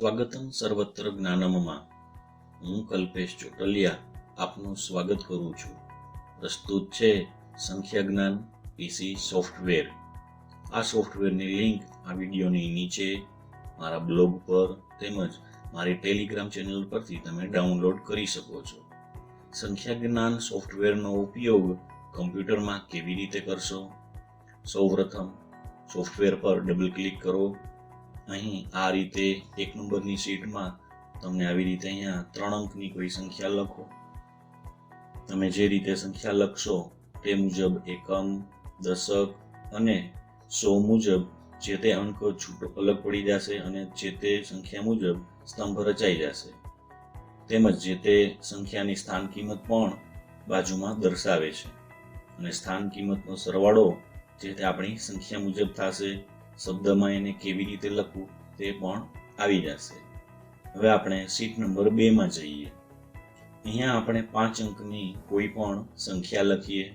સ્વાગતમ સર્વત્ર જ્ઞાનમમાં હું કલ્પેશ ચોટલિયા આપનું સ્વાગત કરું છું। પ્રસ્તુત છે સંખ્યા જ્ઞાન પીસી સોફ્ટવેર। આ સોફ્ટવેરની લિંક આ વિડીયોની નીચે મારા બ્લોગ પર તેમજ મારી ટેલિગ્રામ ચેનલ પરથી તમે ડાઉનલોડ કરી શકો છો। સંખ્યા જ્ઞાન સોફ્ટવેરનો ઉપયોગ કમ્પ્યુટરમાં કેવી રીતે કરશો? સૌપ્રથમ સોફ્ટવેર પર ડબલ ક્લિક કરો। અહીં આ રીતે 1 નંબરની શીટમાં તમને આવી રીતે અહીંયા 3 અંકની કોઈ સંખ્યા લખો। તમે જે રીતે સંખ્યા લખશો તે મુજબ એકમ, દશક અને 100 મુજબ જે તે અંક છૂટો અલગ પડી જશે અને જે તે સંખ્યા મુજબ સ્તંભ રચાઈ જશે। તેમજ જે તે સંખ્યાની સ્થાન કિંમત પણ બાજુમાં દર્શાવે છે અને સ્થાન કિંમતનો સરવાળો જે તે આપણી સંખ્યા મુજબ થશે। શબ્દમાં એને કેવી રીતે લખવું તે પણ આવી જશે। હવે આપણે શીટ નંબર 2 માં જઈએ। અહીંયા આપણે 5 અંકની કોઈ પણ સંખ્યા લખીએ।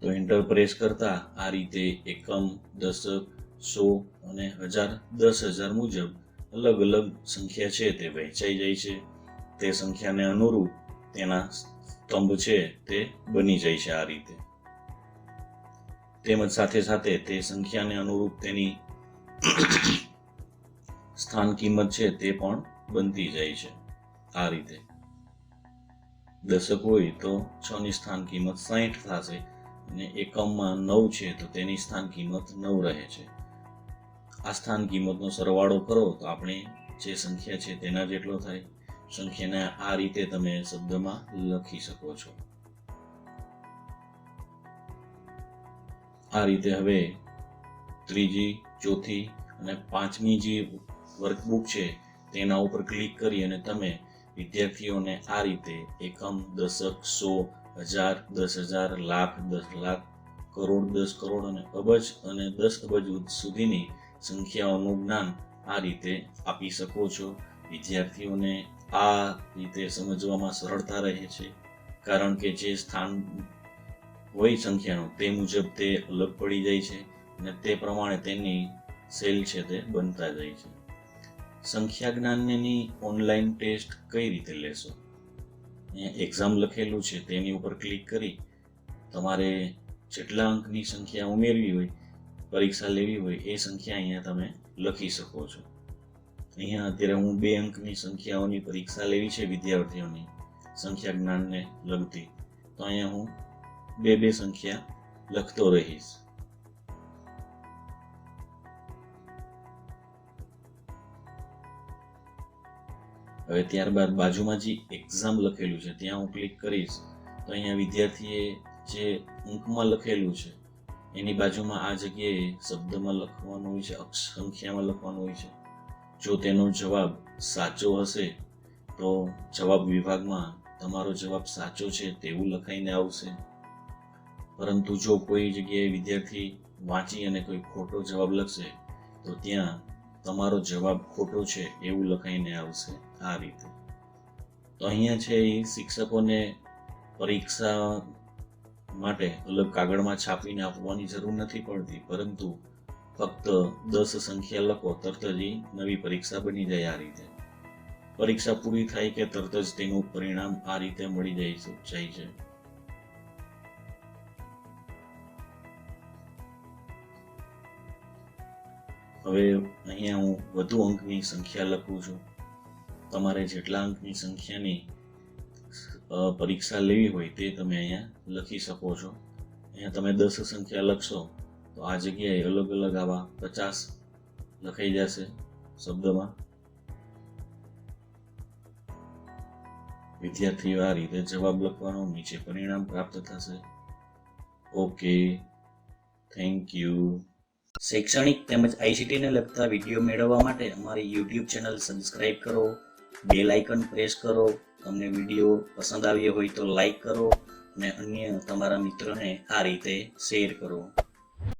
તો એન્ટર પ્રેસ કરતા આ રીતે એકમ, દશક, 100 અને 1000, 10,000 મુજબ અલગ અલગ સંખ્યા છે તે વહેંચાઈ જાય છે। તે સંખ્યાને અનુરૂપ તેના સ્તંભ છે તે બની જાય છે આ રીતે। તેમજ સાથે સાથે તે સંખ્યાને અનુરૂપ તેની સ્થાન કિંમત છે તે પણ બનતી જાય છે આ રીતે। દશક હોય તો 6 ની સ્થાન કિંમત 60 થશે અને એકમમાં 9 છે તો તેની સ્થાન કિંમત 9 રહે છે। આ સ્થાન કિંમતનો સરવાળો કરો તો આપણે જે સંખ્યા છે તેના જેટલો થાય। સંખ્યાને આ રીતે તમે શબ્દમાં લખી શકો છો। આ રીતે હવે ત્રીજી, ચોથી અને 5મી જે વર્કબુક છે તેના ઉપર ક્લિક કરી અને તમે વિદ્યાર્થીઓને આ રીતે એકમ, દશક, 100, 1000, 10,000, લાખ, 10 લાખ, કરોડ, 10 કરોડ અને અબજ અને 10 અબજ સુધીની સંખ્યાઓનું જ્ઞાન આ રીતે આપી શકો છો। વિદ્યાર્થીઓને આ રીતે સમજવામાં સરળતા રહે છે કારણ કે જે સ્થાન હોય સંખ્યાનું તે મુજબ તે અલગ પડી જાય છે અને તે પ્રમાણે તેની સેલ છે તે બનતા જાય છે। સંખ્યા જ્ઞાનની ઓનલાઈન ટેસ્ટ કઈ રીતે લેશો? અહીંયા એક્ઝામ લખેલું છે તેની ઉપર ક્લિક કરી તમારે જેટલા અંકની સંખ્યા ઉમેરવી હોય, પરીક્ષા લેવી હોય એ સંખ્યા અહીંયા તમે લખી શકો છો। અહીંયા અત્યારે હું 2 અંકની સંખ્યાઓની પરીક્ષા લેવી છે વિદ્યાર્થીઓની સંખ્યા જ્ઞાનને લગતી, તો અહીંયા હું 2 સંખ્યા લખતો રહીશ। હવે ત્યારબાદ બાજુમાં જે એક્ઝામ લખેલું છે ત્યાં હું ક્લિક કરીશ તો અહીંયા વિદ્યાર્થીએ જે અંકમાં લખેલું છે એની બાજુમાં આ જગ્યાએ શબ્દમાં લખવાનું હોય છે, સંખ્યામાં લખવાનું હોય છે। જો તેનો જવાબ સાચો હશે તો જવાબ વિભાગમાં તમારો જવાબ સાચો છે તેવું લખાઈને આવશે। પરંતુ જો કોઈ જગ્યાએ વિદ્યાર્થી વાંચી અને કોઈ ખોટો જવાબ લખશે તો ત્યાં તમારો જવાબ ખોટો છે એવું લખાઈને આવશે આ રીતે। તો અહીંયા છે એ શિક્ષકોને પરીક્ષા માટે અલગ કાગળમાં છાપીને આપવાની જરૂર નથી પડતી, પરંતુ ફક્ત 10 સંખ્યા લખો તરત જ નવી પરીક્ષા બની જાય આ રીતે। પરીક્ષા પૂરી થાય કે તરત જ તેનું પરિણામ આ રીતે મળી જાય છે। હવે અહીંયા હું વધુ અંકની સંખ્યા લખું છું। તમારે જેટલા અંકની સંખ્યાની પરીક્ષા લેવી હોય તે તમે અહીંયા લખી શકો છો। અહીંયા તમે 10 સંખ્યા લખશો તો આ જગ્યાએ અલગ અલગ આવા 50 લખાઈ જશે શબ્દમાં। વિદ્યાર્થીઓ આ રીતે જવાબ લખવાનો, નીચે પરિણામ પ્રાપ્ત થશે। Okay, thank you. શૈક્ષણિક તેમજ આઈસીટીને લગતા વિડીયો મેળવવા માટે અમારી YouTube ચેનલ સબસ્ક્રાઇબ કરો, બેલ આઇકન પ્રેસ કરો। તમને વિડીયો પસંદ આવ્યો હોય તો લાઈક કરો અને અન્ય તમારા મિત્રોને આ રીતે શેર કરો।